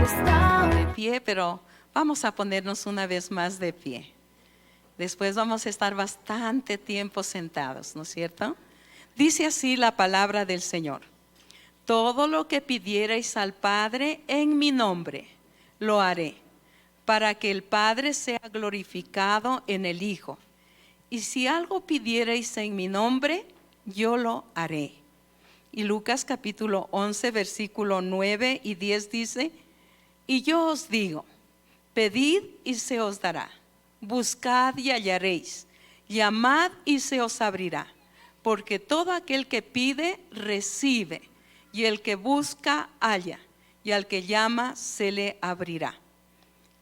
De pie, pero vamos a ponernos una vez más de pie. Después vamos a estar bastante tiempo sentados, ¿no es cierto? Dice así la palabra del Señor: todo lo que pidierais al Padre en mi nombre, lo haré, para que el Padre sea glorificado en el Hijo. Y si algo pidierais en mi nombre, yo lo haré. Y Lucas capítulo 11, versículo 9 y 10 dice: y yo os digo, pedid y se os dará, buscad y hallaréis, llamad y se os abrirá, porque todo aquel que pide, recibe, y el que busca, halla, y al que llama, se le abrirá.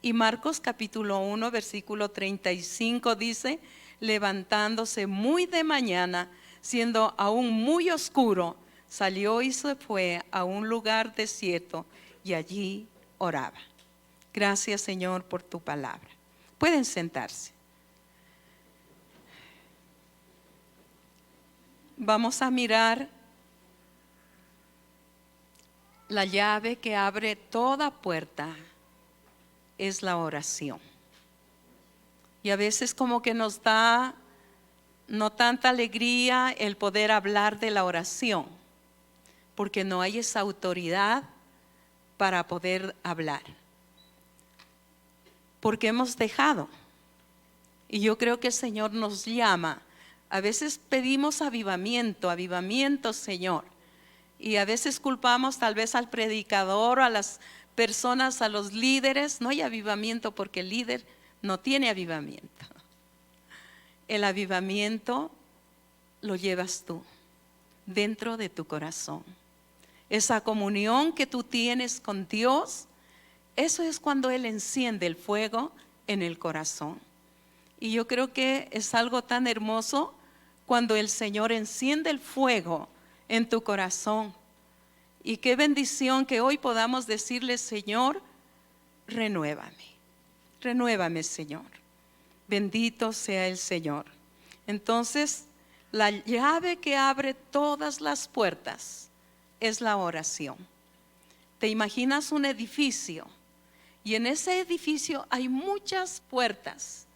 Y Marcos capítulo 1, versículo 35 dice: levantándose muy de mañana, siendo aún muy oscuro, salió y se fue a un lugar desierto, y allí oraba. Gracias, Señor, por tu palabra. Pueden sentarse. Vamos a mirar la llave que abre toda puerta. Es la oración. Y a veces como que nos da no tanta alegría el poder hablar de la oración, porque no hay esa autoridad para poder hablar, porque hemos dejado. Y yo creo que el Señor nos llama. A veces pedimos avivamiento, avivamiento, Señor, y a veces culpamos tal vez al predicador, a las personas, a los líderes. No hay avivamiento porque el líder no tiene avivamiento. El avivamiento lo llevas tú dentro de tu corazón. Esa comunión que tú tienes con Dios, eso es cuando Él enciende el fuego en el corazón. Y yo creo que es algo tan hermoso cuando el Señor enciende el fuego en tu corazón. Y qué bendición que hoy podamos decirle: Señor, renuévame, renuévame, Señor. Bendito sea el Señor. Entonces, la llave que abre todas las puertas es la oración. Te imaginas un edificio, y en ese edificio hay muchas puertas,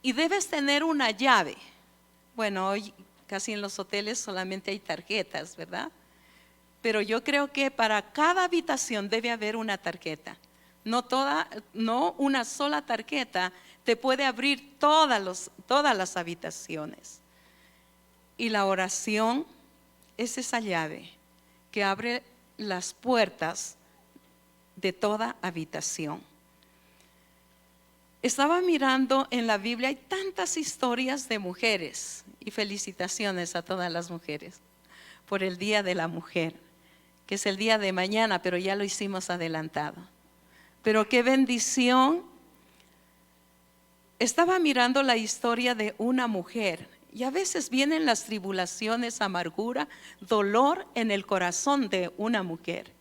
y debes tener una llave. Bueno, hoy casi en los hoteles solamente hay tarjetas, ¿verdad? Pero yo creo que para cada habitación debe haber una tarjeta. No una sola tarjeta te puede abrir todas las habitaciones. Y la oración es esa llave que abre las puertas de toda habitación. Estaba mirando en la Biblia, hay tantas historias de mujeres, y felicitaciones a todas las mujeres por el Día de la Mujer, que es el día de mañana, pero ya lo hicimos adelantado. Pero qué bendición. Estaba mirando la historia de una mujer, y a veces vienen las tribulaciones, amargura, dolor en el corazón de una mujer.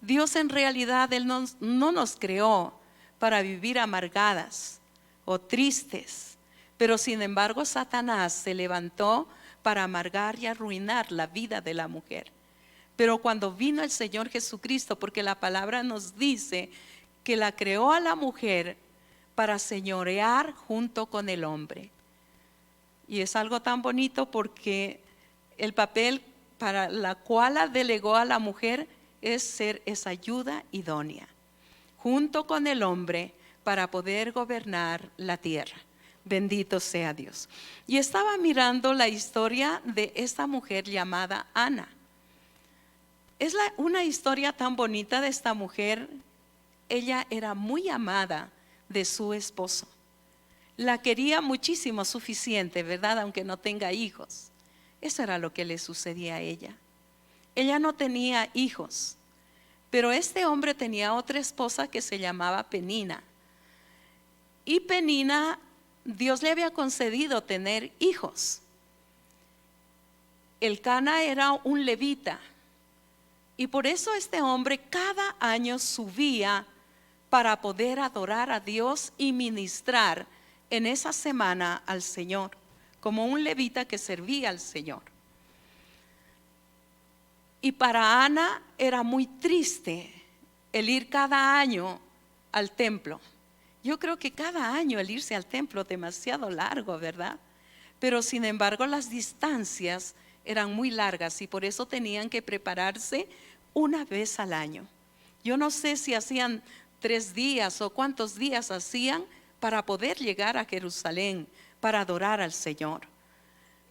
Dios en realidad Él no nos creó para vivir amargadas o tristes, pero sin embargo Satanás se levantó para amargar y arruinar la vida de la mujer. Pero cuando vino el Señor Jesucristo, porque la palabra nos dice que la creó a la mujer para señorear junto con el hombre. Y es algo tan bonito porque el papel para la cual la delegó a la mujer es ser esa ayuda idónea, junto con el hombre, para poder gobernar la tierra. Bendito sea Dios. Y estaba mirando la historia de esta mujer llamada Ana. Es una historia tan bonita de esta mujer. Ella era muy amada de su esposo. La quería muchísimo, suficiente, ¿verdad? Aunque no tenga hijos. Eso era lo que le sucedía a ella. Ella no tenía hijos, pero este hombre tenía otra esposa que se llamaba Penina. Y Penina, Dios le había concedido tener hijos. Elcana era un levita, y por eso este hombre cada año subía para poder adorar a Dios y ministrar en esa semana al Señor, como un levita que servía al Señor. Y para Ana era muy triste el ir cada año al templo. Yo creo que cada año el irse al templo es demasiado largo, ¿verdad? Pero sin embargo las distancias eran muy largas y por eso tenían que prepararse una vez al año. Yo no sé si hacían 3 días o cuántos días hacían para poder llegar a Jerusalén, para adorar al Señor.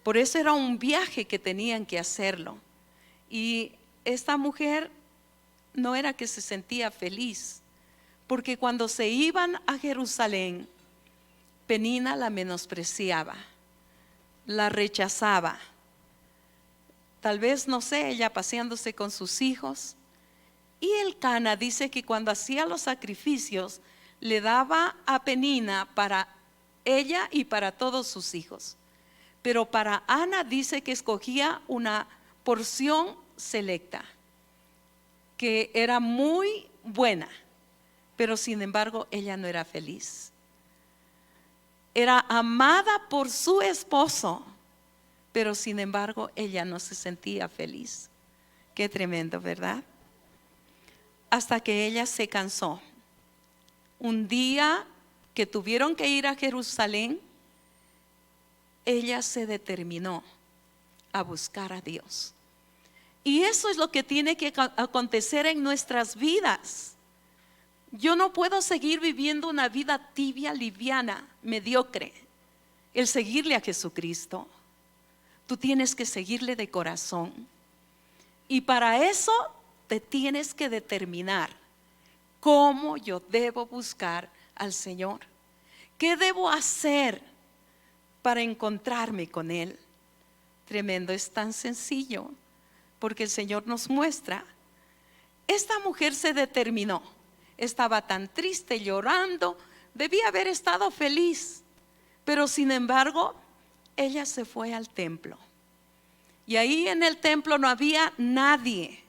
Por eso era un viaje que tenían que hacerlo. Y esta mujer no era que se sentía feliz, porque cuando se iban a Jerusalén, Penina la menospreciaba, la rechazaba. Tal vez, no sé, ella paseándose con sus hijos. Y Elcana dice que cuando hacía los sacrificios, le daba a Penina para ella y para todos sus hijos. Pero para Ana dice que escogía una porción selecta, que era muy buena, pero sin embargo ella no era feliz. Era amada por su esposo, pero sin embargo ella no se sentía feliz. Qué tremendo, ¿verdad? Hasta que ella se cansó. Un día que tuvieron que ir a Jerusalén, ella se determinó a buscar a Dios. Y eso es lo que tiene que acontecer en nuestras vidas. Yo no puedo seguir viviendo una vida tibia, liviana, mediocre. El seguirle a Jesucristo, tú tienes que seguirle de corazón. Y para eso te tienes que determinar cómo yo debo buscar al Señor. ¿Qué debo hacer para encontrarme con Él? Tremendo, es tan sencillo, porque el Señor nos muestra. Esta mujer se determinó, estaba tan triste, llorando, debía haber estado feliz, pero sin embargo, ella se fue al templo. Y ahí en el templo no había nadie.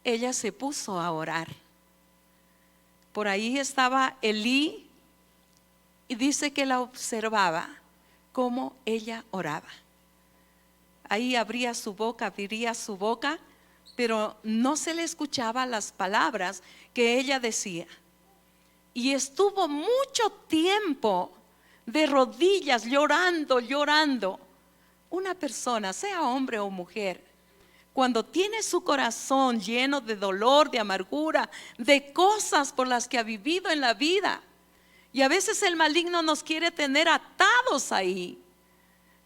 Ella se puso a orar. Por ahí estaba Elí y dice que la observaba cómo ella oraba. Ahí abriría su boca, pero no se le escuchaba las palabras que ella decía. Y estuvo mucho tiempo de rodillas llorando. Una persona, sea hombre o mujer, cuando tiene su corazón lleno de dolor, de amargura, de cosas por las que ha vivido en la vida, y a veces el maligno nos quiere tener atados ahí.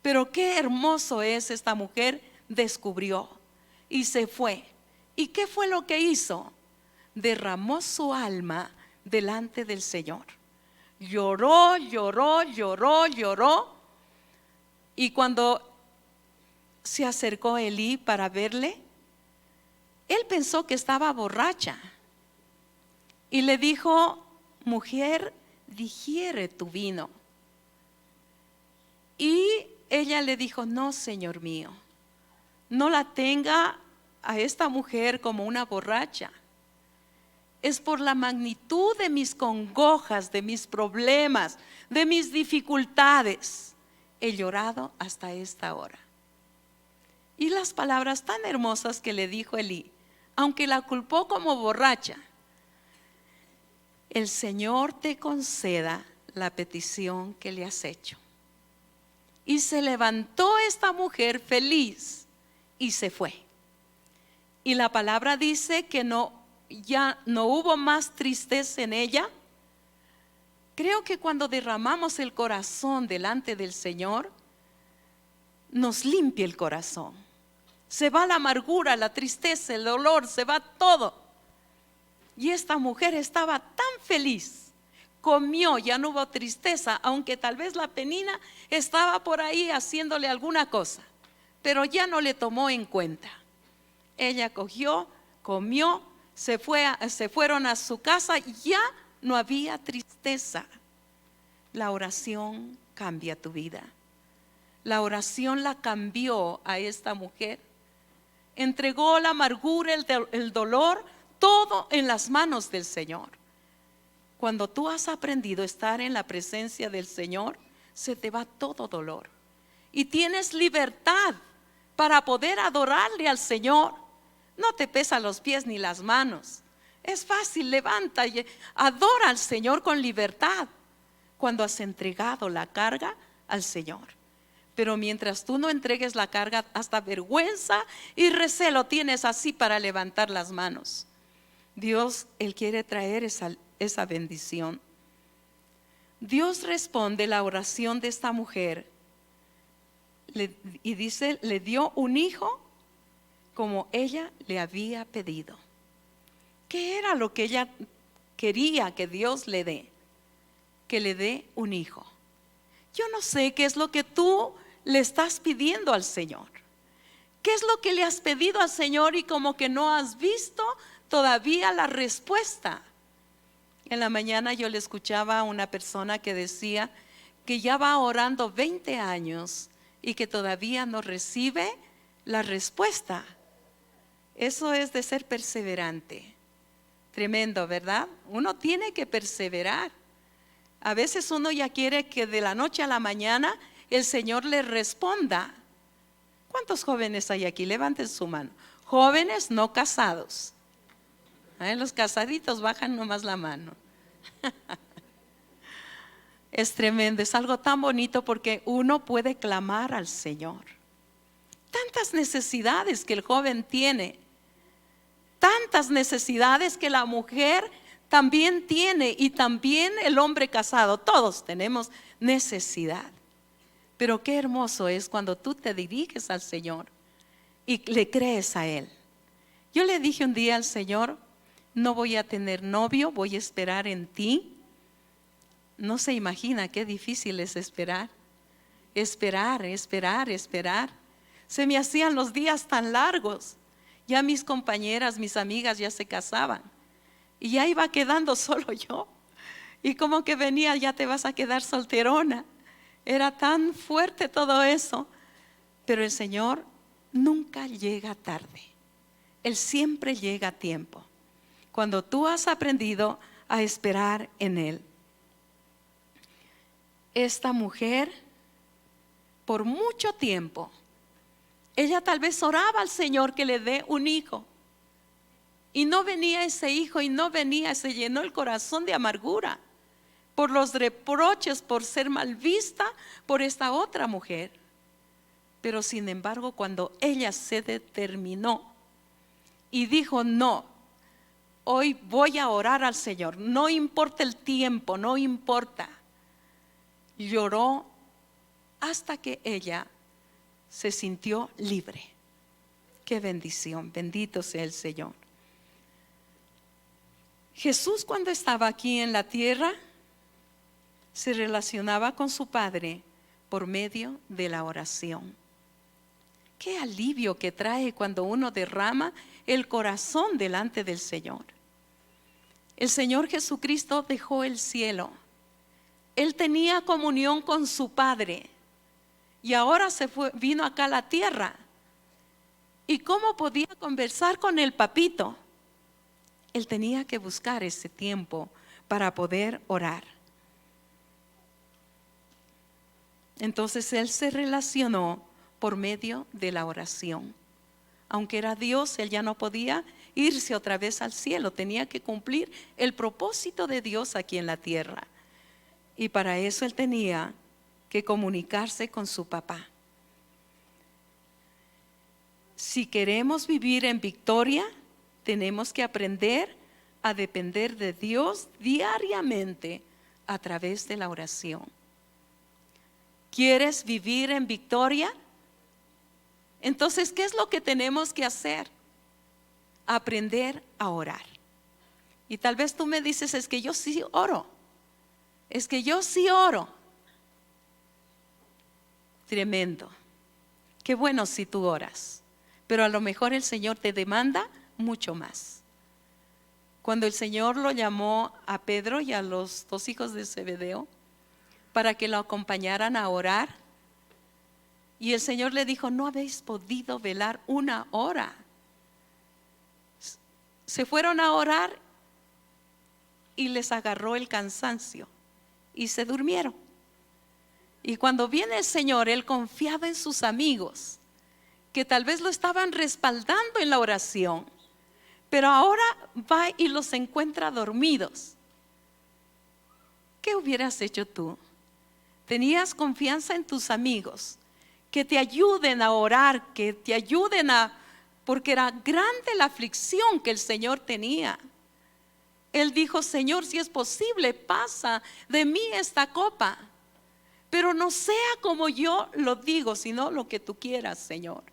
Pero qué hermoso es, esta mujer descubrió y se fue. ¿Y qué fue lo que hizo? Derramó su alma delante del Señor. Lloró. Y cuando se acercó Elí para verle, él pensó que estaba borracha y le dijo: mujer, digiere tu vino. Y ella le dijo: no, Señor mío, no la tenga a esta mujer como una borracha. Es por la magnitud de mis congojas, de mis problemas, de mis dificultades, he llorado hasta esta hora. Y las palabras tan hermosas que le dijo Elí, aunque la culpó como borracha: el Señor te conceda la petición que le has hecho. Y se levantó esta mujer feliz y se fue. Y la palabra dice que ya no hubo más tristeza en ella. Creo que cuando derramamos el corazón delante del Señor, nos limpia el corazón. Se va la amargura, la tristeza, el dolor, se va todo. Y esta mujer estaba tan feliz, comió, ya no hubo tristeza, aunque tal vez la Penina estaba por ahí haciéndole alguna cosa, pero ya no le tomó en cuenta. Ella cogió, comió, se fueron a su casa y ya no había tristeza. La oración cambia tu vida. La oración la cambió a esta mujer. Entregó la amargura, el dolor, todo en las manos del Señor. Cuando tú has aprendido a estar en la presencia del Señor, se te va todo dolor y tienes libertad para poder adorarle al Señor. No te pesan los pies ni las manos, Es fácil, levanta y adora al Señor con libertad cuando has entregado la carga al Señor. Pero mientras tú no entregues la carga, hasta vergüenza y recelo tienes así para levantar las manos. Dios, Él quiere traer esa bendición. Dios responde la oración de esta mujer y dice, le dio un hijo como ella le había pedido. ¿Qué era lo que ella quería que Dios le dé? Que le dé un hijo. Yo no sé qué es lo que tú le estás pidiendo al Señor. ¿Qué es lo que le has pedido al Señor y como que no has visto todavía la respuesta? En la mañana yo le escuchaba a una persona que decía que ya va orando 20 años y que todavía no recibe la respuesta. Eso es de ser perseverante. Tremendo, ¿verdad? Uno tiene que perseverar. A veces uno ya quiere que de la noche a la mañana el Señor le responda. ¿Cuántos jóvenes hay aquí? Levanten su mano. Jóvenes no casados. Los casaditos bajan nomás la mano. Es tremendo, es algo tan bonito porque uno puede clamar al Señor. Tantas necesidades que el joven tiene, tantas necesidades que la mujer también tiene y también el hombre casado. Todos tenemos necesidad. Pero qué hermoso es cuando tú te diriges al Señor y le crees a Él. Yo le dije un día al Señor, no voy a tener novio, voy a esperar en ti. No se imagina qué difícil es esperar. Esperar. Se me hacían los días tan largos. Ya mis compañeras, mis amigas ya se casaban. Y ya iba quedando solo yo. Y como que venía, ya te vas a quedar solterona. Era tan fuerte todo eso. Pero el Señor nunca llega tarde. Él siempre llega a tiempo. Cuando tú has aprendido a esperar en Él. Esta mujer, por mucho tiempo, ella tal vez oraba al Señor que le dé un hijo. Y no venía ese hijo y no venía, se llenó el corazón de amargura por los reproches, por ser mal vista por esta otra mujer. Pero sin embargo, cuando ella se determinó y dijo, no, hoy voy a orar al Señor, no importa el tiempo, no importa. Lloró hasta que ella se sintió libre. Qué bendición, bendito sea el Señor. Jesús, cuando estaba aquí en la tierra, se relacionaba con su Padre por medio de la oración. Qué alivio que trae cuando uno derrama el corazón delante del Señor. El Señor Jesucristo dejó el cielo. Él tenía comunión con su Padre y ahora vino acá a la tierra. ¿Y cómo podía conversar con el papito? Él tenía que buscar ese tiempo para poder orar. Entonces Él se relacionó por medio de la oración. Aunque era Dios, Él ya no podía irse otra vez al cielo. Tenía que cumplir el propósito de Dios aquí en la tierra. Y para eso Él tenía que comunicarse con su papá. Si queremos vivir en victoria, tenemos que aprender a depender de Dios diariamente a través de la oración. ¿Quieres vivir en victoria? Entonces, ¿qué es lo que tenemos que hacer? Aprender a orar. Y tal vez tú me dices, es que yo sí oro. Es que yo sí oro. Tremendo. Qué bueno si tú oras. Pero a lo mejor el Señor te demanda mucho más. Cuando el Señor lo llamó a Pedro y a los dos hijos de Zebedeo para que lo acompañaran a orar, y el Señor le dijo, no habéis podido velar una hora. Se fueron a orar y les agarró el cansancio y se durmieron. Y cuando viene el Señor, Él confiaba en sus amigos, que tal vez lo estaban respaldando en la oración, pero ahora va y los encuentra dormidos. ¿Qué hubieras hecho tú? Tenías confianza en tus amigos, que te ayuden a orar, que te ayuden porque era grande la aflicción que el Señor tenía. Él dijo: Señor, si es posible, pasa de mí esta copa, pero no sea como yo lo digo, sino lo que tú quieras, Señor.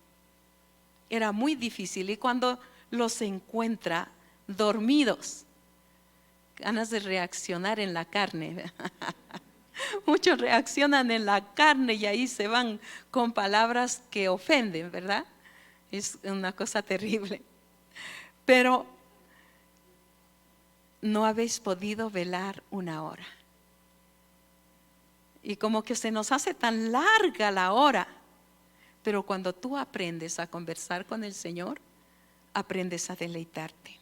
Era muy difícil, y cuando los encuentra dormidos, ganas de reaccionar en la carne. Muchos reaccionan en la carne y ahí se van con palabras que ofenden, ¿verdad? Es una cosa terrible. Pero no habéis podido velar una hora. Y como que se nos hace tan larga la hora. Pero cuando tú aprendes a conversar con el Señor, aprendes a deleitarte.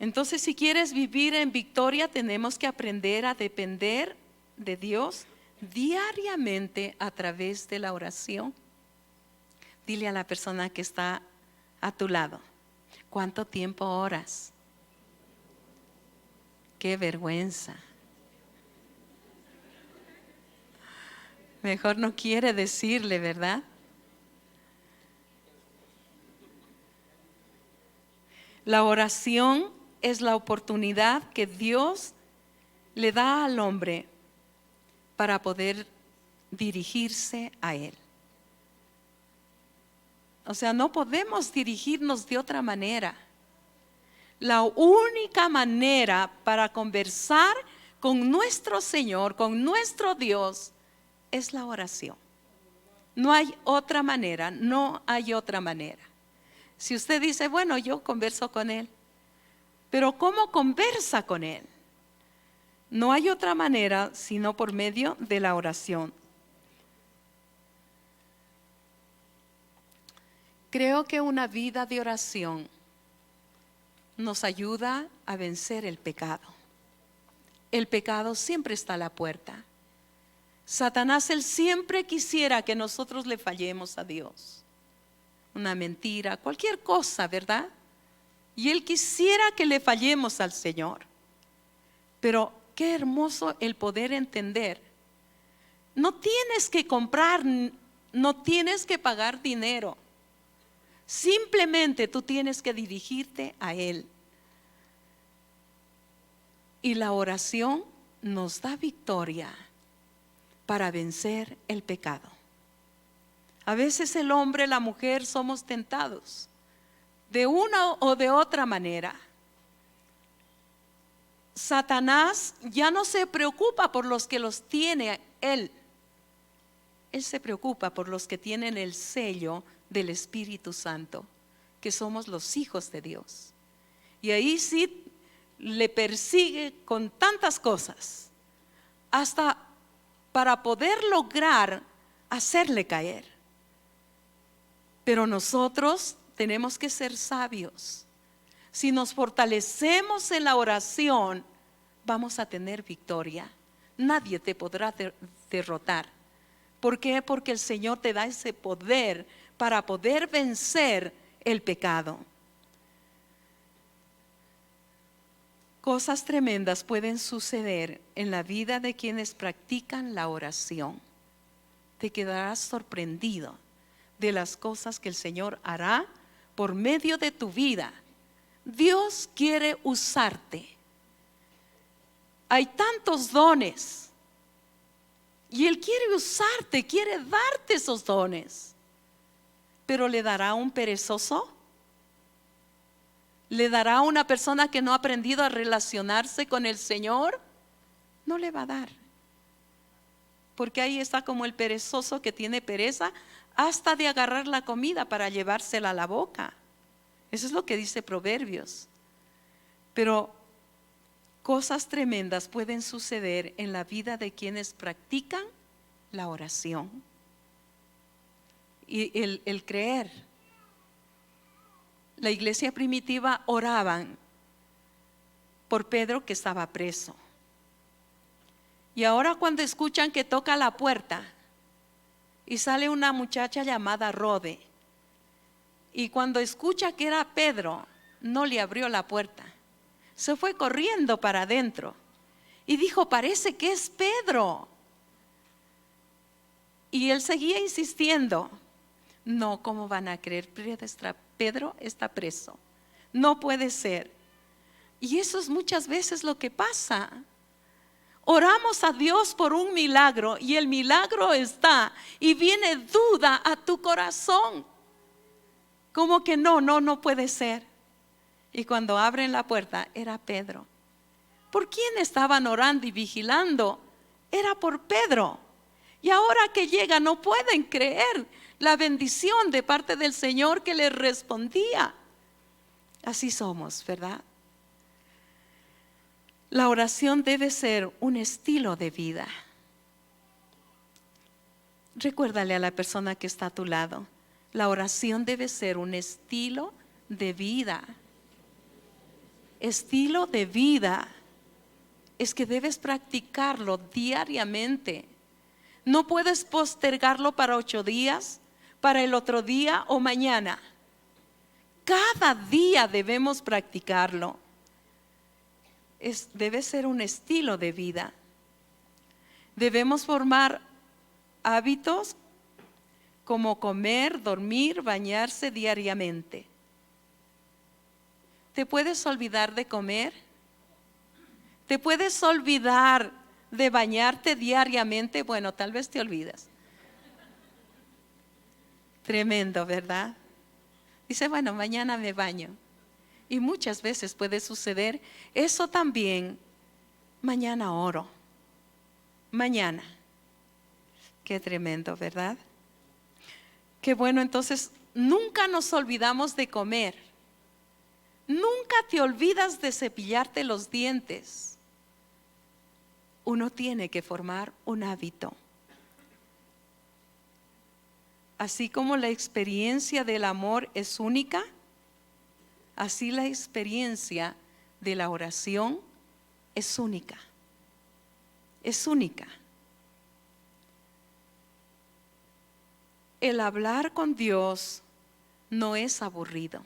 Entonces, si quieres vivir en victoria, tenemos que aprender a depender de Dios diariamente a través de la oración. Dile a la persona que está a tu lado: ¿cuánto tiempo oras? Qué vergüenza. Mejor no quiere decirle, ¿verdad? La oración es la oportunidad que Dios le da al hombre para poder dirigirse a Él. O sea, no podemos dirigirnos de otra manera. La única manera para conversar con nuestro Señor, con nuestro Dios, es la oración. No hay otra manera, no hay otra manera. Si usted dice: bueno, yo converso con Él, pero ¿cómo conversa con Él? No hay otra manera sino por medio de la oración. Creo que una vida de oración nos ayuda a vencer el pecado. El pecado siempre está a la puerta. Satanás, él siempre quisiera que nosotros le fallemos a Dios. Una mentira, cualquier cosa, ¿verdad? Y él quisiera que le fallemos al Señor. Pero qué hermoso el poder entender. No tienes que comprar, no tienes que pagar dinero. Simplemente tú tienes que dirigirte a Él. Y la oración nos da victoria para vencer el pecado. A veces el hombre, la mujer, somos tentados de una o de otra manera. Satanás ya no se preocupa por los que los tiene Él. Él se preocupa por los que tienen el sello del Espíritu Santo, que somos los hijos de Dios. Y ahí sí le persigue con tantas cosas, hasta para poder lograr hacerle caer. Pero nosotros tenemos que ser sabios. Si nos fortalecemos en la oración, vamos a tener victoria. Nadie te podrá derrotar. ¿Por qué? Porque el Señor te da ese poder para poder vencer el pecado. Cosas tremendas pueden suceder en la vida de quienes practican la oración. Te quedarás sorprendido de las cosas que el Señor hará por medio de tu vida. Dios quiere usarte. Hay tantos dones y Él quiere usarte, quiere darte esos dones. Pero ¿le dará a un perezoso? ¿Le dará a una persona que no ha aprendido a relacionarse con el Señor? No le va a dar. Porque ahí está como el perezoso que tiene pereza hasta de agarrar la comida para llevársela a la boca. Eso es lo que dice Proverbios. Pero cosas tremendas pueden suceder en la vida de quienes practican la oración. Y el creer. La iglesia primitiva oraban por Pedro, que estaba preso. Y ahora cuando escuchan que toca la puerta y sale una muchacha llamada Rode, Y cuando escucha que era Pedro, no le abrió la puerta. Se fue corriendo para adentro y dijo: parece que es Pedro. Y él seguía insistiendo: no, ¿cómo van a creer? Pedro está preso. No puede ser. Y eso es muchas veces lo que pasa. Oramos a Dios por un milagro y el milagro está y viene duda a tu corazón. Como que no puede ser. Y cuando abren la puerta, era Pedro. ¿Por quién estaban orando y vigilando? Era por Pedro. Y ahora que llega, no pueden creer la bendición de parte del Señor que les respondía. Así somos, ¿verdad? La oración debe ser un estilo de vida. Recuérdale a la persona que está a tu lado: la oración debe ser un estilo de vida. Estilo de vida es que debes practicarlo diariamente. No puedes postergarlo para 8 días, para el otro día o mañana. Cada día debemos practicarlo. Debe ser un estilo de vida. Debemos formar hábitos como comer, dormir, bañarse diariamente. ¿Te puedes olvidar de comer? ¿Te puedes olvidar de bañarte diariamente? Bueno, tal vez te olvidas. Tremendo, ¿verdad? Dice: bueno, mañana me baño. Y muchas veces puede suceder eso también. Mañana oro. Mañana. Qué tremendo, ¿verdad? Qué bueno. Entonces, nunca nos olvidamos de comer. Nunca te olvidas de cepillarte los dientes. Uno tiene que formar un hábito. Así como la experiencia del amor es única, así la experiencia de la oración es única. Es única. El hablar con Dios no es aburrido.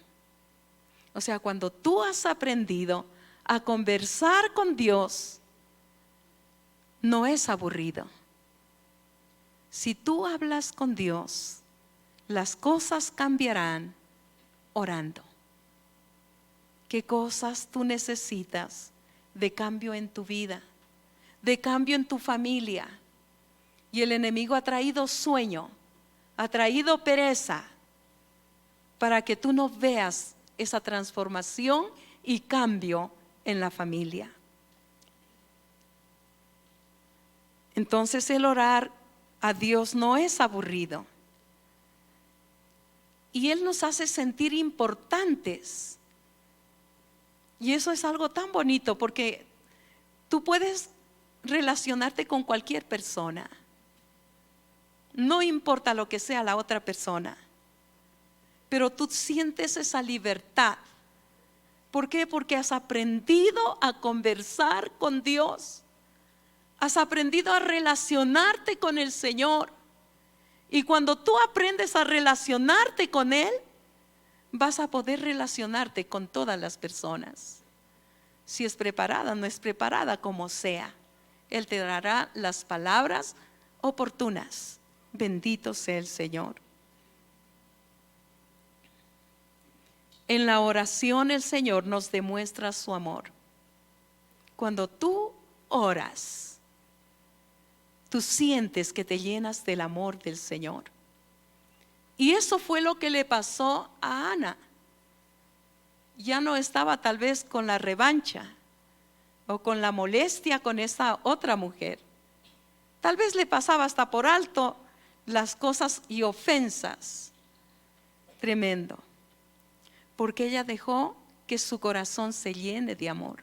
O sea, cuando tú has aprendido a conversar con Dios, no es aburrido. Si tú hablas con Dios, las cosas cambiarán orando. ¿Qué cosas tú necesitas de cambio en tu vida, de cambio en tu familia? Y el enemigo ha traído sueño, ha traído pereza, para que tú no veas esa transformación y cambio en la familia. Entonces el orar a Dios no es aburrido. Y Él nos hace sentir importantes. Y eso es algo tan bonito, porque tú puedes relacionarte con cualquier persona. No importa lo que sea la otra persona, pero tú sientes esa libertad. ¿Por qué? Porque has aprendido a conversar con Dios. Has aprendido a relacionarte con el Señor. Y cuando tú aprendes a relacionarte con Él, vas a poder relacionarte con todas las personas. Si es preparada, no es preparada, como sea, Él te dará las palabras oportunas. Bendito sea el Señor. En la oración el Señor nos demuestra su amor. Cuando tú oras, tú sientes que te llenas del amor del Señor. Y eso fue lo que le pasó a Ana. Ya no estaba tal vez con la revancha o con la molestia con esa otra mujer. Tal vez le pasaba hasta por alto las cosas y ofensas. Tremendo. Porque ella dejó que su corazón se llene de amor.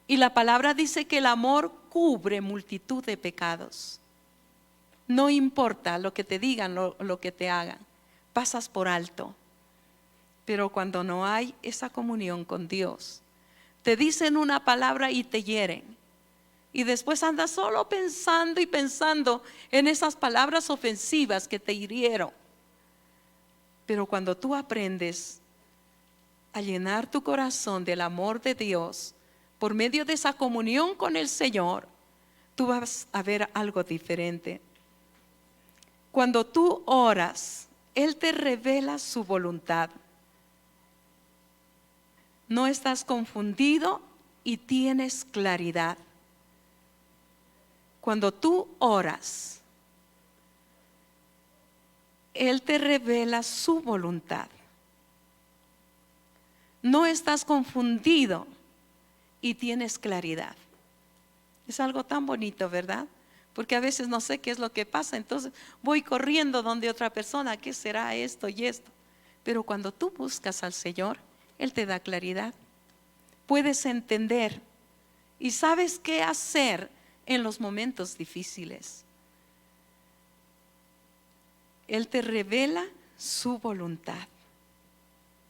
Y la palabra dice que el amor cubre multitud de pecados. No importa lo que te digan, lo que te hagan, pasas por alto. Pero cuando no hay esa comunión con Dios, te dicen una palabra y te hieren. Y después andas solo pensando y pensando en esas palabras ofensivas que te hirieron. Pero cuando tú aprendes a llenar tu corazón del amor de Dios, por medio de esa comunión con el Señor, tú vas a ver algo diferente. Cuando tú oras, Él te revela su voluntad. No estás confundido y tienes claridad. Cuando tú oras, Él te revela su voluntad. No estás confundido y tienes claridad. Es algo tan bonito, ¿verdad? Porque a veces no sé qué es lo que pasa, entonces voy corriendo donde otra persona, ¿qué será esto y esto? Pero cuando tú buscas al Señor, Él te da claridad. Puedes entender y sabes qué hacer en los momentos difíciles. Él te revela su voluntad.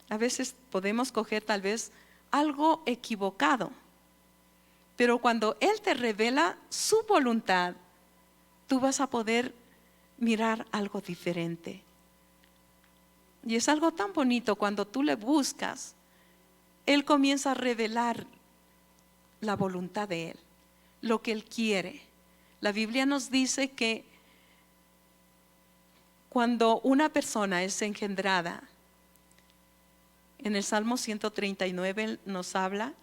A veces podemos coger tal vez algo equivocado, pero cuando Él te revela su voluntad, tú vas a poder mirar algo diferente. Y es algo tan bonito cuando tú le buscas, Él comienza a revelar la voluntad de Él, lo que Él quiere. La Biblia nos dice que cuando una persona es engendrada, en el Salmo 139 nos habla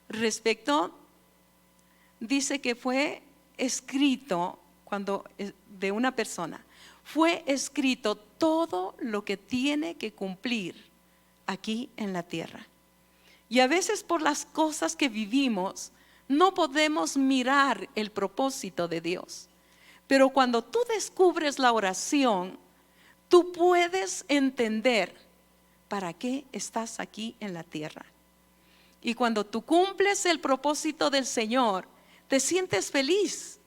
respecto, dice que fue escrito cuando de una persona, fue escrito todo lo que tiene que cumplir aquí en la tierra. Y a veces por las cosas que vivimos no podemos mirar el propósito de Dios. Pero cuando tú descubres la oración, tú puedes entender para qué estás aquí en la tierra. Y cuando tú cumples el propósito del Señor, te sientes feliz,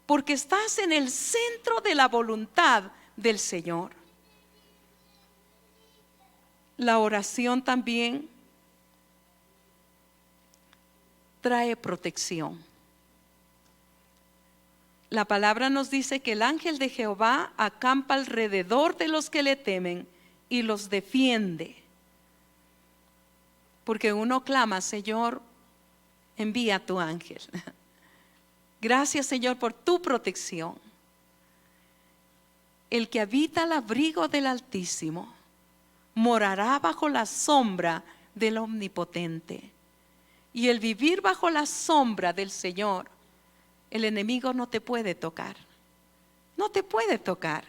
porque estás en el centro de la voluntad del Señor. La oración también trae protección. La palabra nos dice que el ángel de Jehová acampa alrededor de los que le temen y los defiende. Porque uno clama, Señor, envía a tu ángel. Gracias, Señor, por tu protección. El que habita al abrigo del Altísimo morará bajo la sombra del Omnipotente. Y el vivir bajo la sombra del Señor, el enemigo no te puede tocar. No te puede tocar.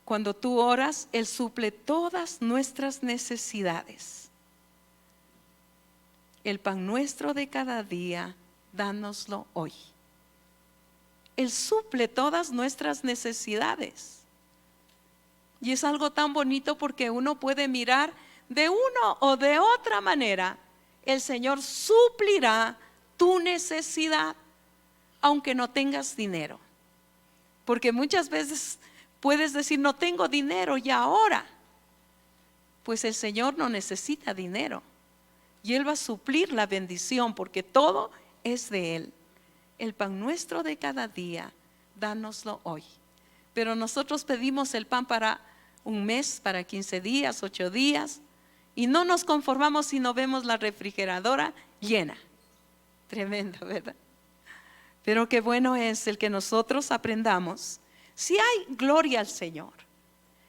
Cuando tú oras, Él suple todas nuestras necesidades. El pan nuestro de cada día, dánoslo hoy. Él suple todas nuestras necesidades. Y es algo tan bonito porque uno puede mirar de una o de otra manera. El Señor suplirá tu necesidad, aunque no tengas dinero. Porque muchas veces puedes decir, no tengo dinero y ahora. Pues el Señor no necesita dinero. Y Él va a suplir la bendición porque todo es de Él. El pan nuestro de cada día, dánoslo hoy. Pero nosotros pedimos el pan para un mes, para 15 días, 8 días. Y no nos conformamos si no vemos la refrigeradora llena. Tremendo, ¿verdad? Pero qué bueno es el que nosotros aprendamos. Si hay, gloria al Señor.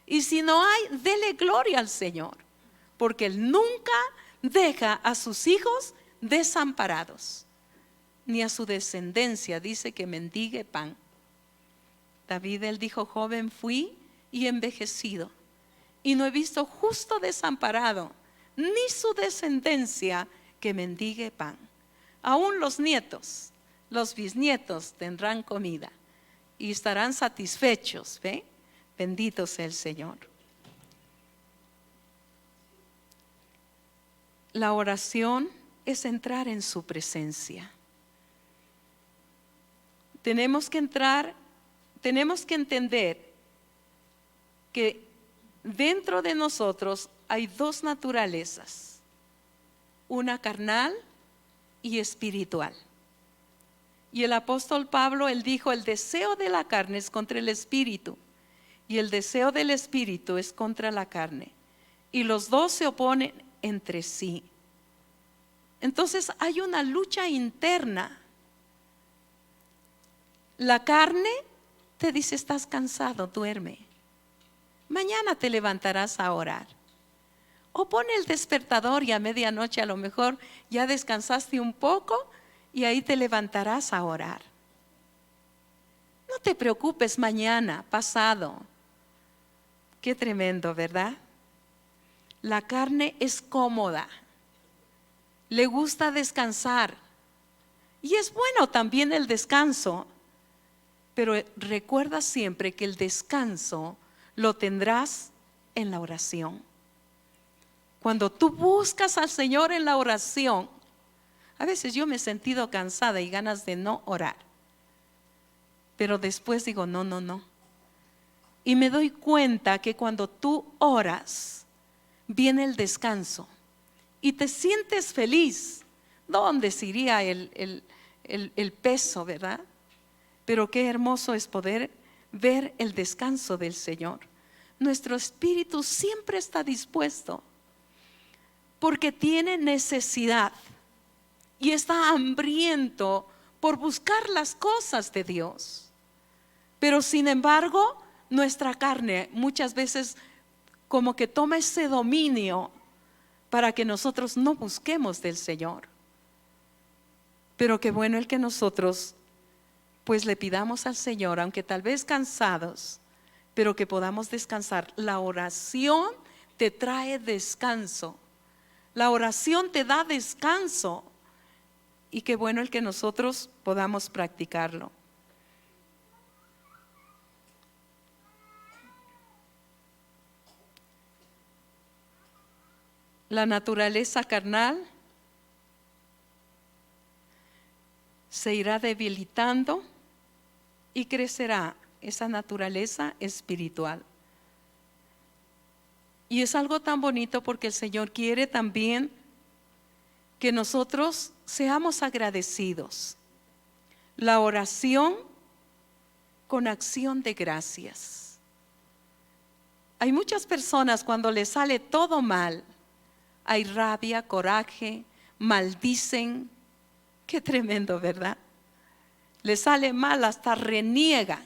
Y si no hay, dele gloria al Señor. Porque Él nunca deja a sus hijos desamparados, ni a su descendencia dice que mendigue pan. David, él dijo, joven fui y envejecido, y no he visto justo desamparado, ni su descendencia que mendigue pan. Aún los nietos, los bisnietos tendrán comida y estarán satisfechos. ¿Ve? Bendito sea el Señor. La oración es entrar en su presencia. Tenemos que entender que dentro de nosotros hay dos naturalezas, una carnal y espiritual. Y el apóstol Pablo, él dijo, el deseo de la carne es contra el espíritu y el deseo del espíritu es contra la carne. Y los dos se oponen entre sí. Entonces hay una lucha interna. La carne te dice, estás cansado, duerme. Mañana te levantarás a orar. O pone el despertador y a medianoche a lo mejor ya descansaste un poco y ahí te levantarás a orar. No te preocupes mañana, pasado. Qué tremendo, ¿verdad? La carne es cómoda, le gusta descansar. Y es bueno también el descanso, pero recuerda siempre que el descanso lo tendrás en la oración. Cuando tú buscas al Señor en la oración, a veces yo me he sentido cansada y ganas de no orar, pero después digo, no. Y me doy cuenta que cuando tú oras, viene el descanso y te sientes feliz. ¿Dónde se iría el peso, verdad? Pero qué hermoso es poder ver el descanso del Señor. Nuestro espíritu siempre está dispuesto porque tiene necesidad y está hambriento por buscar las cosas de Dios. Pero sin embargo, nuestra carne muchas veces como que toma ese dominio para que nosotros no busquemos del Señor. Pero qué bueno el que nosotros pues le pidamos al Señor, aunque tal vez cansados, pero que podamos descansar. La oración te trae descanso. La oración te da descanso. Y qué bueno el que nosotros podamos practicarlo. La naturaleza carnal se irá debilitando y crecerá esa naturaleza espiritual. Y es algo tan bonito porque el Señor quiere también que nosotros seamos agradecidos. La oración con acción de gracias. Hay muchas personas cuando les sale todo mal, hay rabia, coraje, maldicen. Qué tremendo, ¿verdad? Les sale mal, hasta reniegan.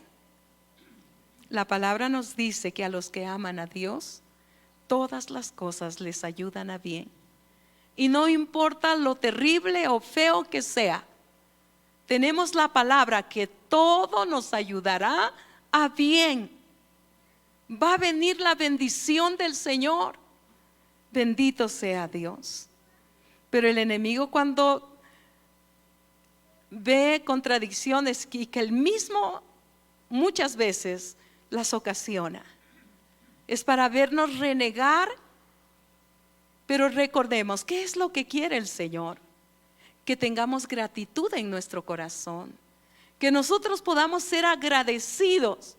La palabra nos dice que a los que aman a Dios, todas las cosas les ayudan a bien. Y no importa lo terrible o feo que sea, tenemos la palabra que todo nos ayudará a bien. Va a venir la bendición del Señor. Bendito sea Dios. Pero el enemigo cuando ve contradicciones y que él mismo muchas veces las ocasiona, es para vernos renegar. Pero recordemos, ¿qué es lo que quiere el Señor? Que tengamos gratitud en nuestro corazón, que nosotros podamos ser agradecidos.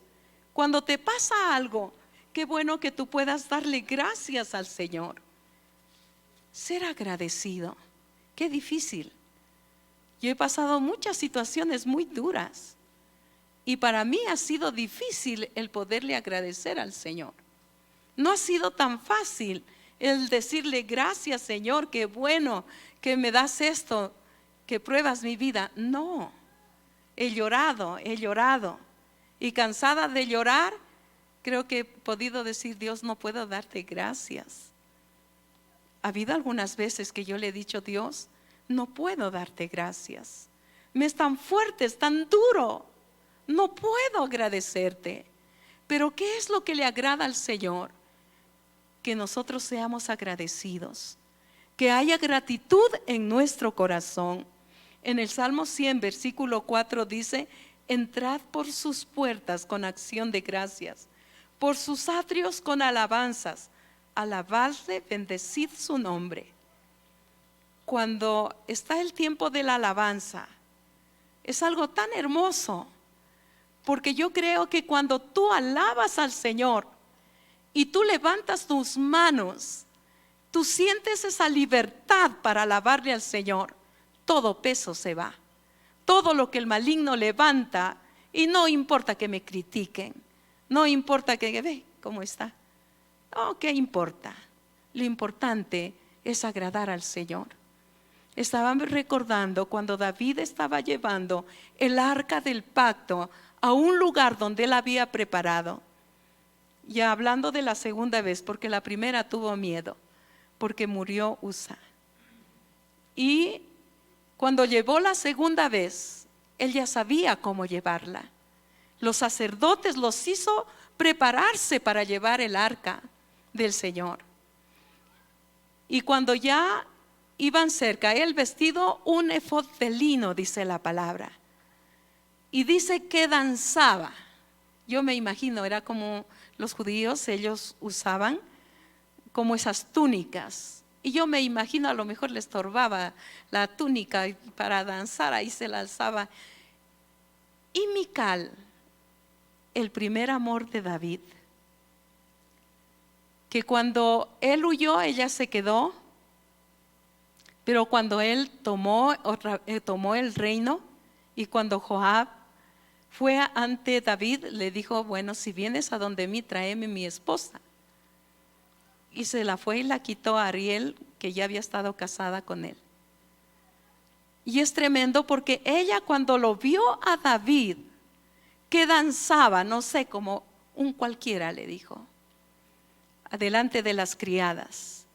Cuando te pasa algo, qué bueno que tú puedas darle gracias al Señor. Ser agradecido, qué difícil. Yo he pasado muchas situaciones muy duras y para mí ha sido difícil el poderle agradecer al Señor. No ha sido tan fácil el decirle gracias, Señor, qué bueno que me das esto, que pruebas mi vida. No, he llorado y cansada de llorar, creo que he podido decir, Dios, no puedo darte gracias. Ha habido algunas veces que yo le he dicho, Dios, no puedo darte gracias. Me es tan fuerte, es tan duro, no puedo agradecerte. Pero ¿qué es lo que le agrada al Señor? Que nosotros seamos agradecidos, que haya gratitud en nuestro corazón. En el Salmo 100, versículo 4 dice, entrad por sus puertas con acción de gracias, por sus atrios con alabanzas, alabadle, bendecid su nombre. Cuando está el tiempo de la alabanza, es algo tan hermoso, porque yo creo que cuando tú alabas al Señor y tú levantas tus manos, tú sientes esa libertad para alabarle al Señor. Todo peso se va, todo lo que el maligno levanta, y no importa que me critiquen, no importa que ve cómo está. No, ¿qué importa? Lo importante es agradar al Señor. Estaban recordando cuando David estaba llevando el arca del pacto a un lugar donde él había preparado. Ya hablando de la segunda vez, porque la primera tuvo miedo, porque murió Usa. Y cuando llevó la segunda vez, él ya sabía cómo llevarla. Los sacerdotes los hizo prepararse para llevar el arca del Señor. Y cuando ya iban cerca, él vestido un efod de lino, dice la palabra. Y dice que danzaba. Yo me imagino, era como los judíos, ellos usaban como esas túnicas. Y yo me imagino, a lo mejor le estorbaba la túnica, y para danzar ahí se la alzaba. Y Mical, el primer amor de David, que cuando él huyó, ella se quedó, pero cuando él tomó el reino, y cuando Joab fue ante David, le dijo: bueno, si vienes a donde mí, tráeme mi esposa. Y se la fue y la quitó a Ariel, que ya había estado casada con él. Y es tremendo porque ella, cuando lo vio a David que danzaba, no sé, como un cualquiera, le dijo, adelante de las criadas,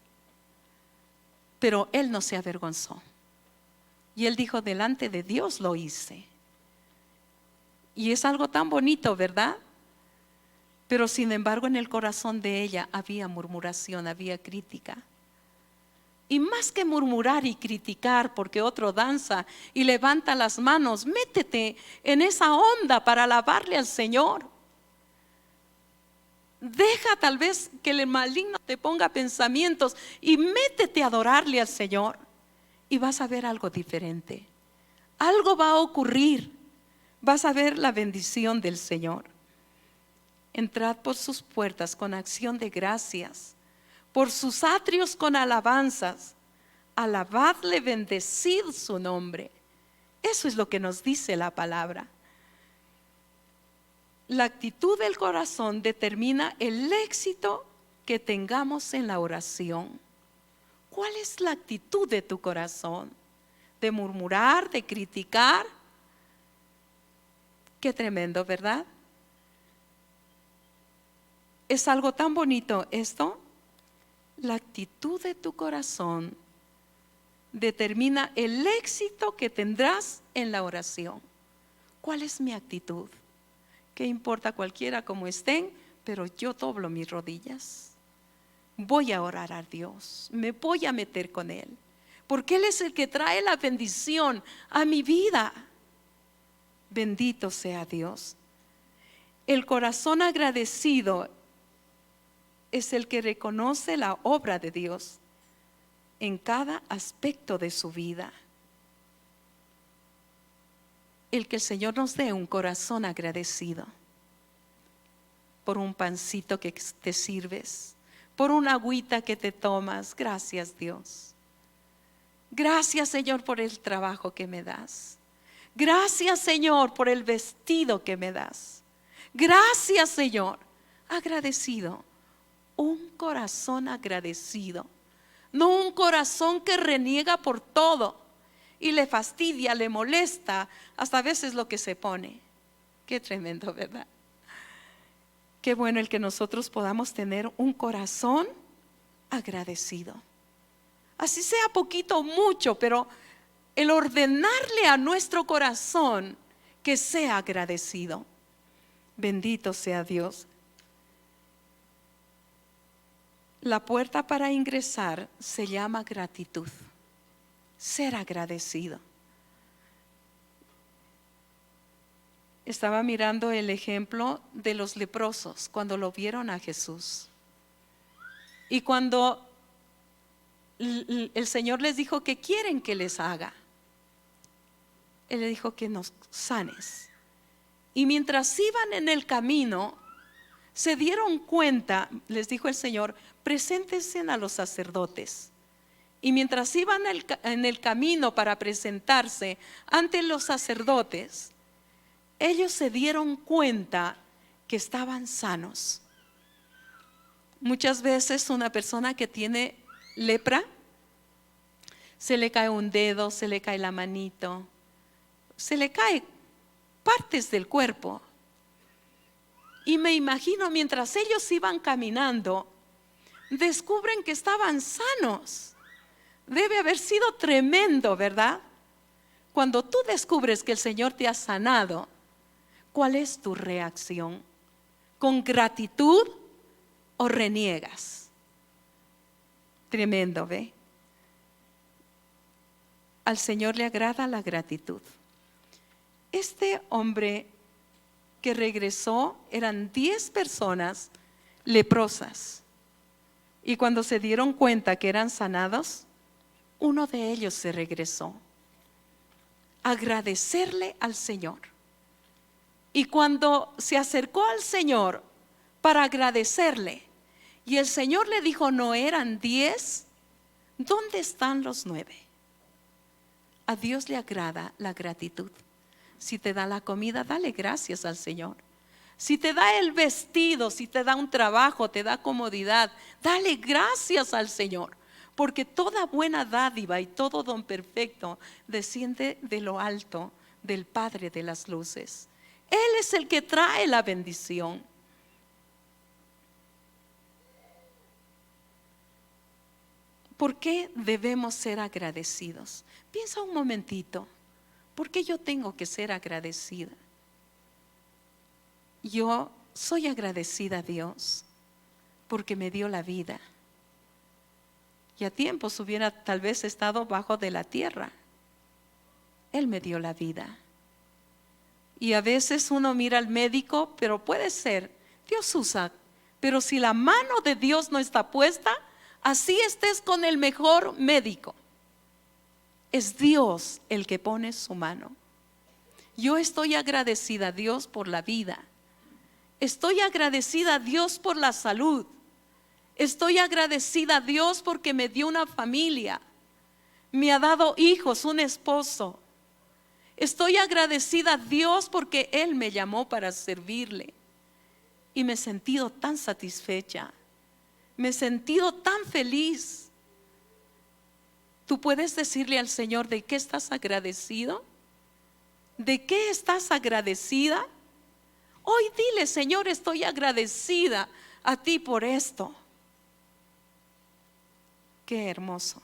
pero él no se avergonzó. Y él dijo: delante de Dios lo hice. Y es algo tan bonito, ¿verdad? Pero sin embargo, en el corazón de ella había murmuración, había crítica. Y más que murmurar y criticar porque otro danza y levanta las manos, métete en esa onda para alabarle al Señor. Deja tal vez que el maligno te ponga pensamientos y métete a adorarle al Señor. Y vas a ver algo diferente. Algo va a ocurrir. Vas a ver la bendición del Señor. Entrad por sus puertas con acción de gracias, por sus atrios con alabanzas. Alabadle, bendecid su nombre. Eso es lo que nos dice la palabra. La actitud del corazón determina el éxito que tengamos en la oración. ¿Cuál es la actitud de tu corazón? ¿De murmurar, de criticar? Qué tremendo, ¿verdad? Es algo tan bonito esto. La actitud de tu corazón determina el éxito que tendrás en la oración. ¿Cuál es mi actitud? ¿Qué importa cualquiera como estén? Pero yo doblo mis rodillas. Voy a orar a Dios. Me voy a meter con Él. Porque Él es el que trae la bendición a mi vida. Bendito sea Dios. El corazón agradecido es el que reconoce la obra de Dios en cada aspecto de su vida. El que el Señor nos dé un corazón agradecido por un pancito que te sirves, por una agüita que te tomas. Gracias, Dios. Gracias, Señor, por el trabajo que me das. Gracias, Señor, por el vestido que me das. Gracias, Señor. Agradecido. Un corazón agradecido. No un corazón que reniega por todo y le fastidia, le molesta, hasta a veces lo que se pone. Qué tremendo, ¿verdad? Qué bueno el que nosotros podamos tener un corazón agradecido. Así sea poquito o mucho, pero el ordenarle a nuestro corazón que sea agradecido. Bendito sea Dios. La puerta para ingresar se llama gratitud. Ser agradecido. Estaba mirando el ejemplo de los leprosos cuando lo vieron a Jesús. Y cuando el Señor les dijo: ¿qué quieren que les haga? Él le dijo: que nos sanes. Y mientras iban en el camino, se dieron cuenta, les dijo el Señor: preséntense a los sacerdotes. Y mientras iban en el camino para presentarse ante los sacerdotes, ellos se dieron cuenta que estaban sanos. Muchas veces una persona que tiene lepra, se le cae un dedo, se le cae la manito, se le cae partes del cuerpo. Y me imagino mientras ellos iban caminando, descubren que estaban sanos. Debe haber sido tremendo, ¿verdad? Cuando tú descubres que el Señor te ha sanado, ¿cuál es tu reacción? ¿Con gratitud o reniegas? Tremendo, ¿ve? Al Señor le agrada la gratitud. Este hombre que regresó, eran 10 personas leprosas. Y cuando se dieron cuenta que eran sanados, uno de ellos se regresó a agradecerle al Señor. Y cuando se acercó al Señor para agradecerle, y el Señor le dijo, ¿no eran 10? ¿Dónde están los 9? A Dios le agrada la gratitud. Si te da la comida, dale gracias al Señor. Si te da el vestido, si te da un trabajo, te da comodidad, dale gracias al Señor. Porque toda buena dádiva y todo don perfecto desciende de lo alto, del Padre de las luces. Él es el que trae la bendición. ¿Por qué debemos ser agradecidos? Piensa un momentito. ¿Por qué yo tengo que ser agradecida? Yo soy agradecida a Dios porque me dio la vida. Y a tiempos hubiera tal vez estado bajo de la tierra. Él me dio la vida. Y a veces uno mira al médico, pero puede ser, Dios usa, pero si la mano de Dios no está puesta, así estés con el mejor médico. Es Dios el que pone su mano. Yo estoy agradecida a Dios por la vida. Estoy agradecida a Dios por la salud. Estoy agradecida a Dios porque me dio una familia. Me ha dado hijos, un esposo. Estoy agradecida a Dios porque Él me llamó para servirle. Y me he sentido tan satisfecha. Me he sentido tan feliz. ¿Tú puedes decirle al Señor de qué estás agradecido? ¿De qué estás agradecida? Hoy dile, Señor, estoy agradecida a ti por esto. Qué hermoso.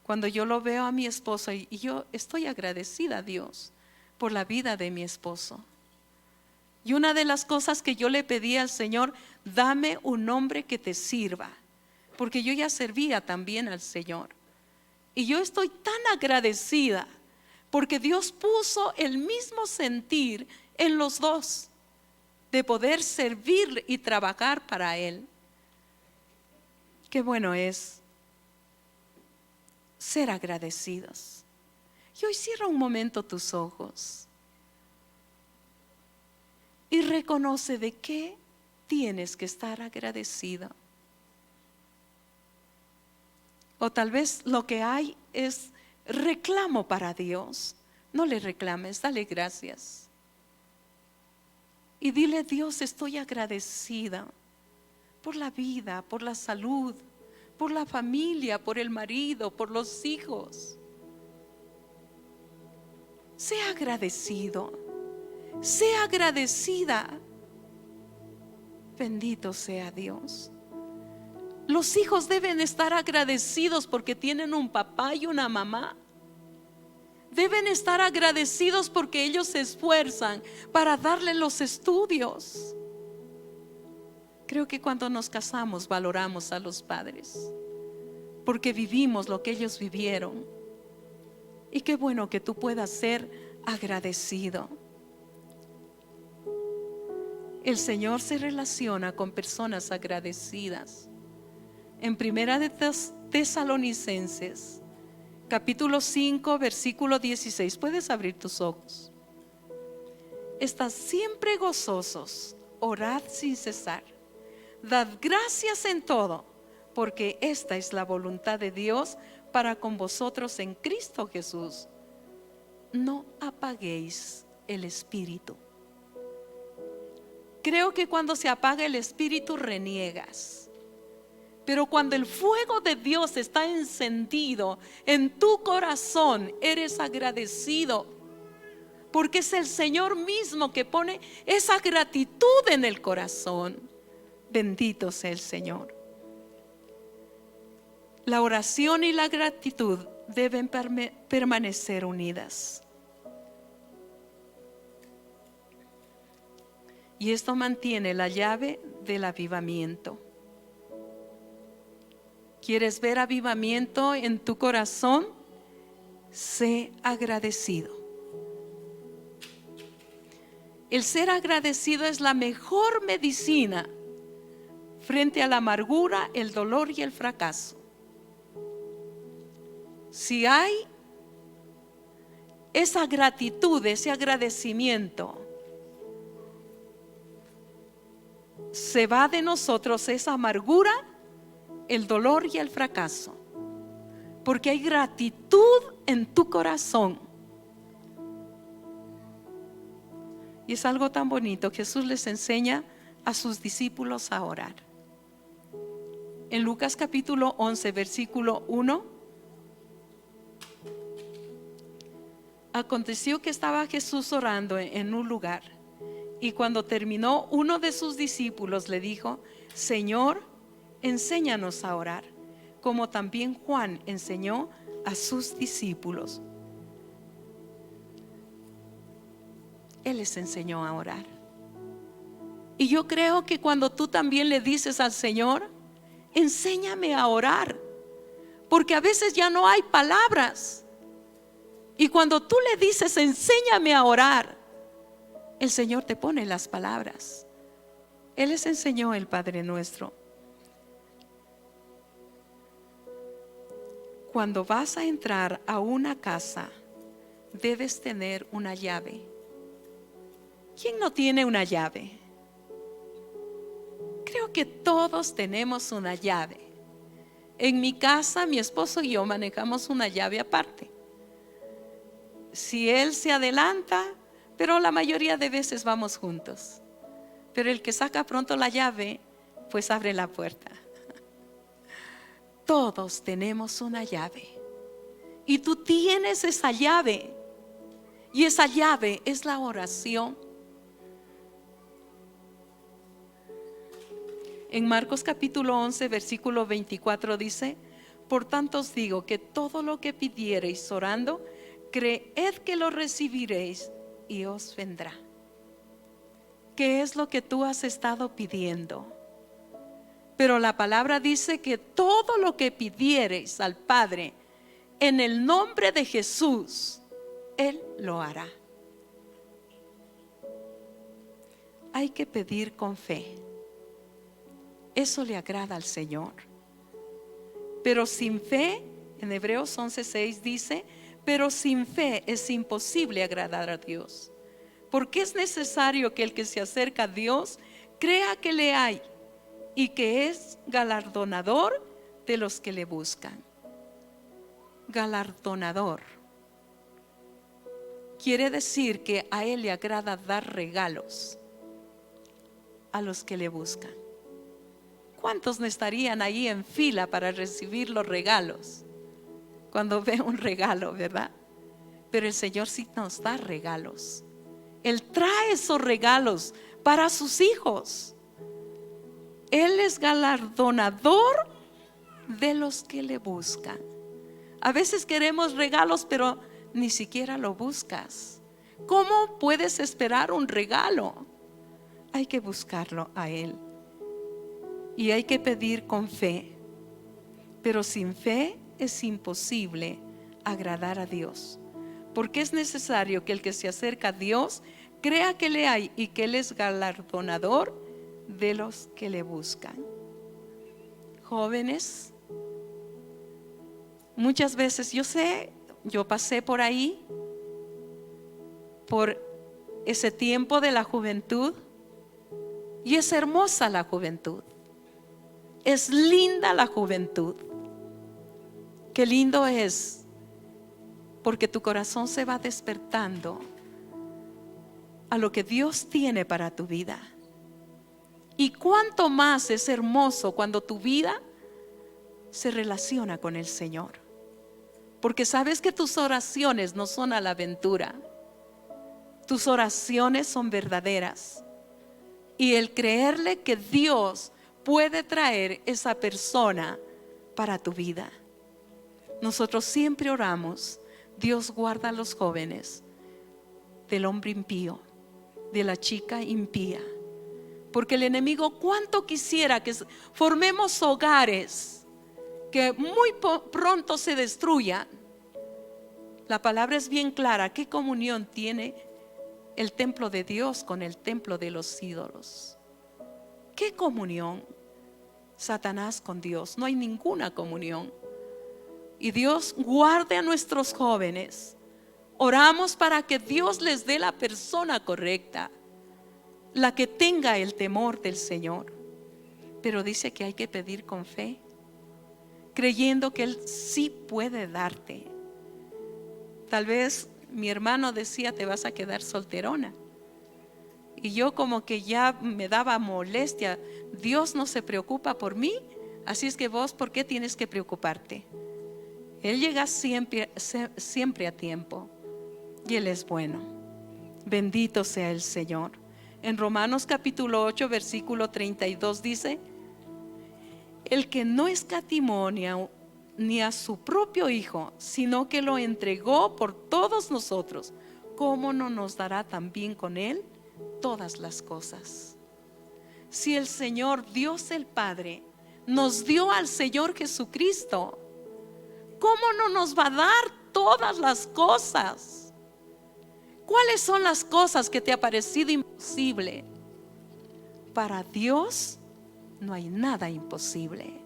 Cuando yo lo veo a mi esposo y yo estoy agradecida a Dios por la vida de mi esposo. Y una de las cosas que yo le pedí al Señor, dame un hombre que te sirva, porque yo ya servía también al Señor. Y yo estoy tan agradecida porque Dios puso el mismo sentir en los dos, de poder servir y trabajar para Él. Qué bueno es ser agradecidos. Y hoy cierra un momento tus ojos y reconoce de qué tienes que estar agradecido. O tal vez lo que hay es reclamo para Dios. No le reclames, dale gracias. Y dile, Dios, estoy agradecida por la vida, por la salud, por la familia, por el marido, por los hijos. Sea agradecido, sea agradecida. Bendito sea Dios. Los hijos deben estar agradecidos porque tienen un papá y una mamá. Deben estar agradecidos porque ellos se esfuerzan para darle los estudios. Creo que cuando nos casamos valoramos a los padres, porque vivimos lo que ellos vivieron. Y qué bueno que tú puedas ser agradecido. El Señor se relaciona con personas agradecidas. En Primera de Tesalonicenses, capítulo 5, versículo 16. Puedes abrir tus ojos. Estad siempre gozosos, orad sin cesar, dad gracias en todo, porque esta es la voluntad de Dios para con vosotros en Cristo Jesús. No apaguéis el espíritu. Creo que cuando se apaga el espíritu reniegas, pero cuando el fuego de Dios está encendido en tu corazón, eres agradecido, porque es el Señor mismo que pone esa gratitud en el corazón. Bendito sea el Señor. La oración y la gratitud deben permanecer unidas. Y esto mantiene la llave del avivamiento. ¿Quieres ver avivamiento en tu corazón? Sé agradecido. El ser agradecido es la mejor medicina frente a la amargura, el dolor y el fracaso. Si hay esa gratitud, ese agradecimiento, se va de nosotros esa amargura, el dolor y el fracaso, porque hay gratitud en tu corazón. Y es algo tan bonito. Jesús les enseña a sus discípulos a orar. En Lucas capítulo 11, versículo 1. Aconteció que estaba Jesús orando en un lugar, y cuando terminó, uno de sus discípulos le dijo: Señor, enséñanos a orar, como también Juan enseñó a sus discípulos. Él les enseñó a orar. Y yo creo que cuando tú también le dices al Señor: enséñame a orar, porque a veces ya no hay palabras, y cuando tú le dices: enséñame a orar, el Señor te pone las palabras. Él les enseñó el Padre Nuestro. Cuando vas a entrar a una casa, debes tener una llave. ¿Quién no tiene una llave? Creo que todos tenemos una llave. En mi casa, mi esposo y yo manejamos una llave aparte. Si él se adelanta, pero la mayoría de veces vamos juntos. Pero el que saca pronto la llave, pues abre la puerta. Todos tenemos una llave. Y tú tienes esa llave. Y esa llave es la oración. En Marcos capítulo 11, versículo 24 dice: por tanto os digo que todo lo que pidiereis orando, creed que lo recibiréis y os vendrá. ¿Qué es lo que tú has estado pidiendo? Pero la palabra dice que todo lo que pidiereis al Padre en el nombre de Jesús, Él lo hará. Hay que pedir con fe. Eso le agrada al Señor. Pero sin fe, en Hebreos 11:6 dice: pero sin fe es imposible agradar a Dios, porque es necesario que el que se acerca a Dios crea que le hay y que es galardonador de los que le buscan. Galardonador quiere decir que a Él le agrada dar regalos a los que le buscan. ¿Cuántos no estarían ahí en fila para recibir los regalos? Cuando ve un regalo, ¿verdad? Pero el Señor sí nos da regalos. Él trae esos regalos para sus hijos. Él es galardonador de los que le buscan. A veces queremos regalos, pero ni siquiera lo buscas. ¿Cómo puedes esperar un regalo? Hay que buscarlo a Él. Y hay que pedir con fe. Pero sin fe es imposible agradar a Dios, porque es necesario que el que se acerca a Dios crea que le hay y que Él es galardonador de los que le buscan. Jóvenes, muchas veces yo pasé por ahí, por ese tiempo de la juventud, y es hermosa la juventud, es linda la juventud. Qué lindo es, porque tu corazón se va despertando a lo que Dios tiene para tu vida. Y cuánto más es hermoso cuando tu vida se relaciona con el Señor, porque sabes que tus oraciones no son a la aventura, tus oraciones son verdaderas. Y el creerle que Dios puede traer esa persona para tu vida. Nosotros siempre oramos: Dios guarda a los jóvenes del hombre impío, de la chica impía. Porque el enemigo cuánto quisiera que formemos hogares que muy pronto se destruyan. La palabra es bien clara: ¿qué comunión tiene el templo de Dios con el templo de los ídolos? ¿Qué comunión Satanás con Dios? No hay ninguna comunión. Y Dios guarde a nuestros jóvenes. Oramos para que Dios les dé la persona correcta, la que tenga el temor del Señor. Pero dice que hay que pedir con fe, creyendo que Él sí puede darte. Tal vez mi hermano decía: te vas a quedar solterona. Y yo como que ya me daba molestia. Dios no se preocupa por mí, así es que vos, ¿por qué tienes que preocuparte? Él llega siempre a tiempo, y Él es bueno. Bendito sea el Señor. En Romanos capítulo 8 versículo 32 dice: el que no escatimó ni a su propio Hijo, sino que lo entregó por todos nosotros, ¿cómo no nos dará también con Él todas las cosas? Si el Señor Dios el Padre nos dio al Señor Jesucristo, ¿cómo no nos va a dar todas las cosas? ¿Cuáles son las cosas que te ha parecido imposible? Para Dios no hay nada imposible.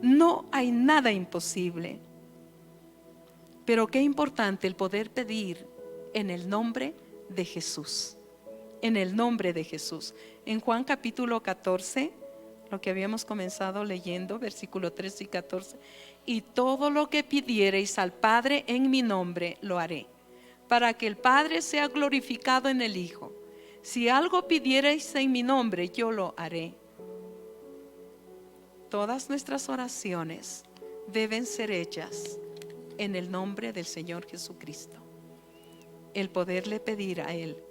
No hay nada imposible. Pero qué importante el poder pedir en el nombre de Jesús. En el nombre de Jesús. En Juan capítulo 14, lo que habíamos comenzado leyendo, versículo 13 y 14: y todo lo que pidiereis al Padre en mi nombre lo haré, para que el Padre sea glorificado en el Hijo. Si algo pidiereis en mi nombre, yo lo haré. Todas nuestras oraciones deben ser hechas en el nombre del Señor Jesucristo. El poderle pedir a Él.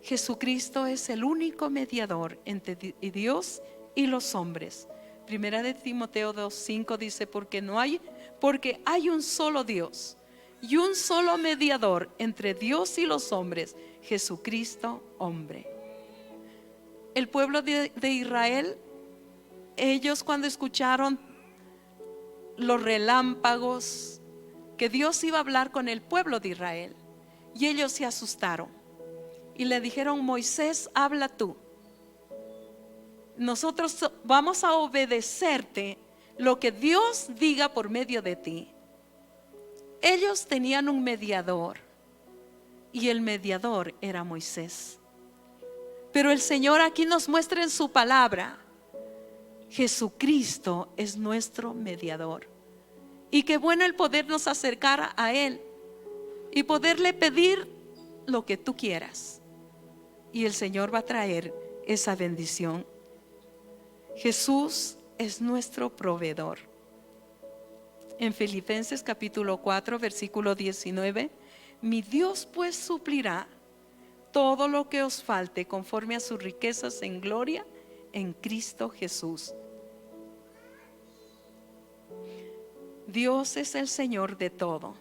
Jesucristo es el único mediador entre Dios y los hombres. Primera de Timoteo 2:5 dice: porque hay un solo Dios y un solo mediador entre Dios y los hombres, Jesucristo hombre. El pueblo de Israel, ellos cuando escucharon los relámpagos, que Dios iba a hablar con el pueblo de Israel, y ellos se asustaron y le dijeron: Moisés, habla tú, nosotros vamos a obedecerte lo que Dios diga por medio de ti. Ellos tenían un mediador, y el mediador era Moisés. Pero el Señor aquí nos muestra en su palabra: Jesucristo es nuestro mediador. Y qué bueno el podernos acercar a Él y poderle pedir lo que tú quieras, y el Señor va a traer esa bendición. Jesús es nuestro proveedor. En Filipenses capítulo 4 versículo 19: mi Dios pues suplirá todo lo que os falte conforme a sus riquezas en gloria en Cristo Jesús. Dios es el Señor de todo,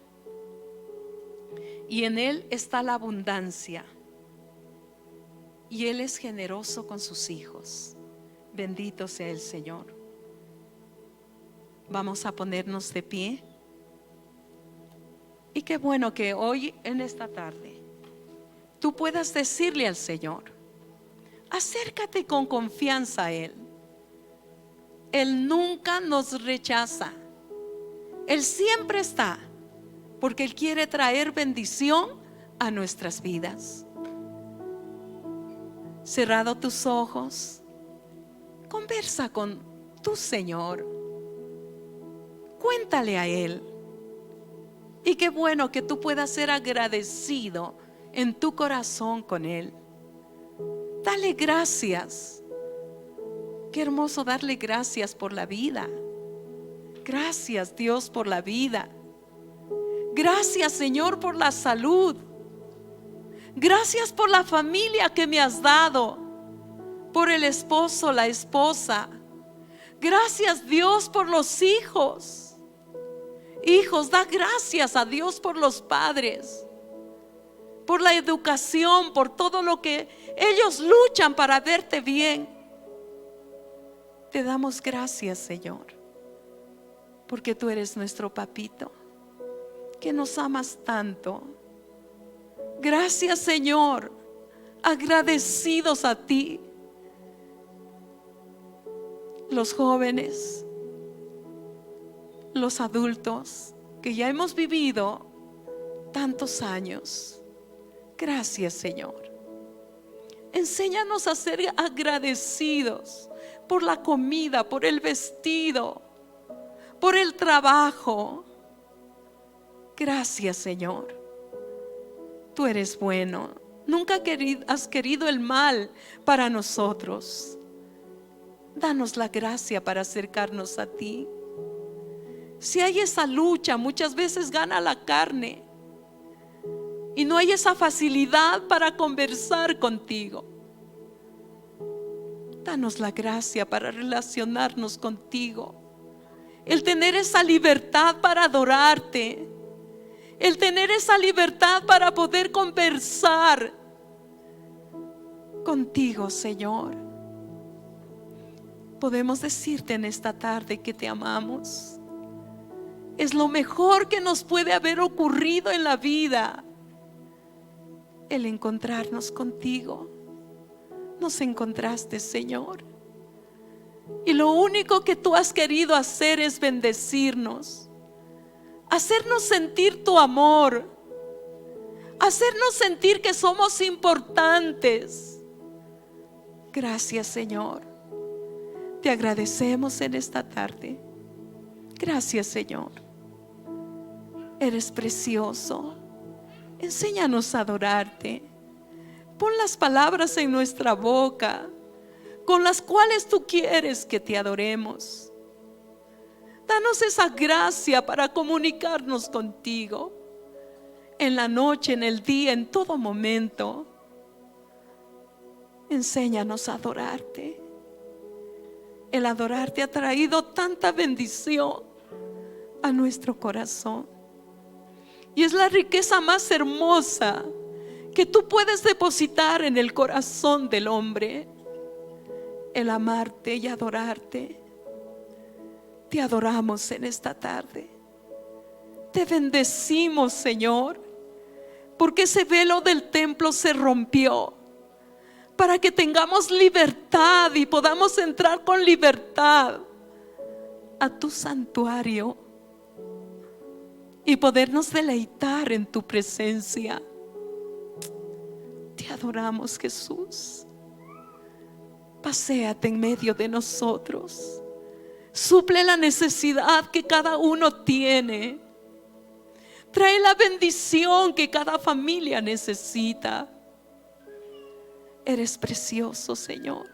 y en Él está la abundancia, y Él es generoso con sus hijos. Bendito sea el Señor. Vamos a ponernos de pie. Y qué bueno que hoy en esta tarde tú puedas decirle al Señor: acércate con confianza a Él. Él nunca nos rechaza. Él siempre está, porque Él quiere traer bendición a nuestras vidas. Cerrado tus ojos, conversa con tu Señor. Cuéntale a Él. Y qué bueno que tú puedas ser agradecido en tu corazón con Él. Dale gracias. Qué hermoso darle gracias por la vida. Gracias, Dios, por la vida. Gracias, Señor, por la salud. Gracias por la familia que me has dado, por el esposo, la esposa. Gracias, Dios, por los hijos. Hijos, da gracias a Dios por los padres, por la educación, por todo lo que ellos luchan para verte bien. Te damos gracias, Señor, porque tú eres nuestro papito, que nos amas tanto. Gracias, Señor, agradecidos a ti. Los jóvenes, los adultos que ya hemos vivido tantos años, gracias, Señor. Enséñanos a ser agradecidos por la comida, por el vestido, por el trabajo. Gracias, Señor. Tú eres bueno. Nunca has querido el mal para nosotros. Danos la gracia para acercarnos a ti. Si hay esa lucha, muchas veces gana la carne y no hay esa facilidad para conversar contigo. Danos la gracia para relacionarnos contigo. El tener esa libertad para adorarte. El tener esa libertad para poder conversar contigo, Señor. Podemos decirte en esta tarde que te amamos. Es lo mejor que nos puede haber ocurrido en la vida, el encontrarnos contigo. Nos encontraste, Señor, y lo único que tú has querido hacer es bendecirnos, hacernos sentir tu amor, hacernos sentir que somos importantes. Gracias, Señor. Te agradecemos en esta tarde. Gracias, Señor. Eres precioso. Enséñanos a adorarte. Pon las palabras en nuestra boca con las cuales tú quieres que te adoremos. Danos esa gracia para comunicarnos contigo en la noche, en el día, en todo momento. Enséñanos a adorarte. El adorarte ha traído tanta bendición a nuestro corazón. Y es la riqueza más hermosa que tú puedes depositar en el corazón del hombre. El amarte y adorarte. Te adoramos en esta tarde. Te bendecimos, Señor, porque ese velo del templo se rompió para que tengamos libertad y podamos entrar con libertad a tu santuario y podernos deleitar en tu presencia. Te adoramos, Jesús. Paséate en medio de nosotros. Suple la necesidad que cada uno tiene. Trae la bendición que cada familia necesita. Eres precioso, Señor.